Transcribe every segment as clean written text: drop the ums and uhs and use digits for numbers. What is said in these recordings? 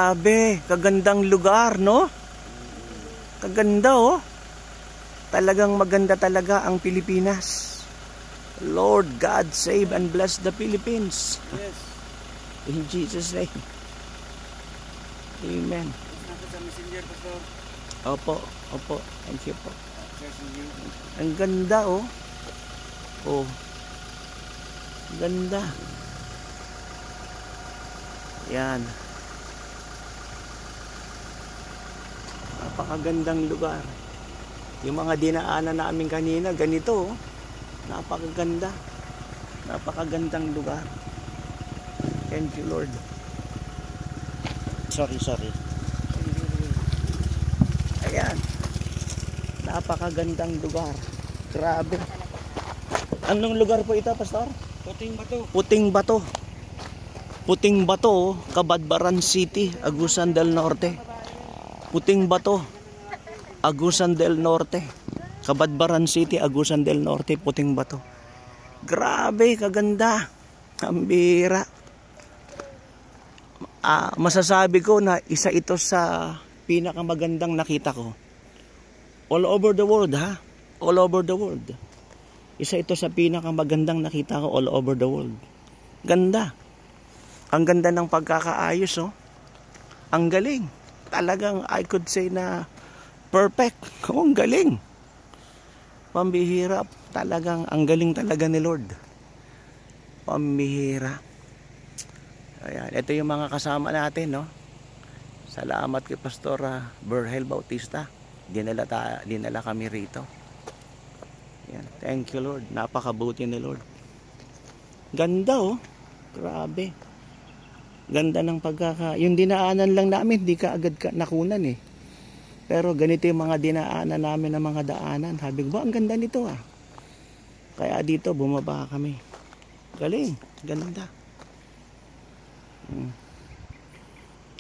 Grabe, kagandang lugar, no? Kaganda, oh. Talagang maganda talaga ang Pilipinas. Lord God, save and bless the Philippines. Yes. In Jesus' name. Amen. Sa messenger, Pastor. Opo, opo. Thank you po. Accessing you. Ang ganda, oh. Oh. Ganda. Yan. Napakagandang lugar. Yung mga dinaanan namin kanina, ganito, oh. Napakaganda. Napakagandang lugar. Thank you, Lord. Sorry. Ayan. Napakagandang lugar. Grabe. Anong lugar po ito, Pastor? Puting Bato. Puting Bato. Puting Bato, Cabadbaran City, Agusan del Norte. Puting Bato, Agusan del Norte. Cabadbaran City, Agusan del Norte, Puting Bato. Grabe, kaganda. Ang bira. Masasabi ko na isa ito sa pinakamagandang nakita ko. All over the world, ha? All over the world. Isa ito sa pinakamagandang nakita ko all over the world. Ganda. Ang ganda ng pagkakaayos, oh. Ang galing. Talagang I could say na perfect. Oh, ang galing. Pambihira. Talagang ang galing talaga ni Lord. Pambihira. Ayan. Ito yung mga kasama natin, no? Salamat kay Pastor Berhel Bautista. Dinala kami rito. Yan. Thank you, Lord. Napakabuti ni Lord. Ganda, oh. Grabe. Ganda ng yung dinaanan lang namin, di ka agad nakunan, eh. Pero ganito yung mga dinaanan namin ng mga daanan. Sabi ko, ang ganda nito, ah. Kaya dito, bumaba kami. Galing. Ganda.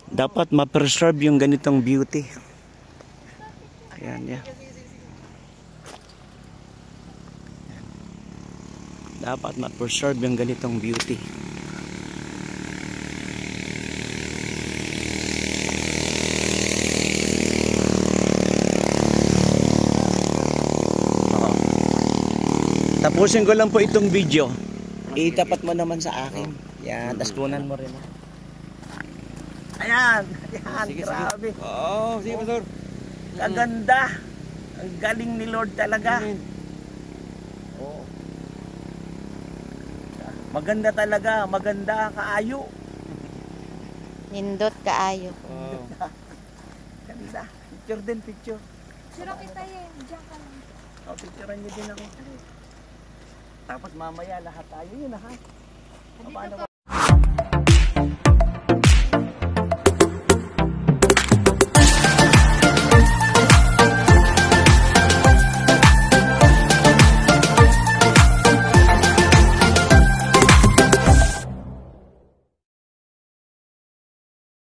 Dapat ma-preserve yung ganitong beauty. Ayan, yan. Dapat ma-preserve yung ganitong beauty. Tapusin ko lang po itong video. Itapat mo naman sa akin. Yan, tas kunan mo rin. Ayan, ayan, Sige, grabe. Oo, sige, Pastor. Kaganda. Ang galing ni Lord talaga. Oh. Maganda talaga, maganda kaayo. Nindot kaayo. Wow. Ganda. Picture din, picture. Sino kita yun? Diyan ka lang. Oh, picturean niyo din ako. Tapos mamaya lahat tayo yun, ha? Paano ba?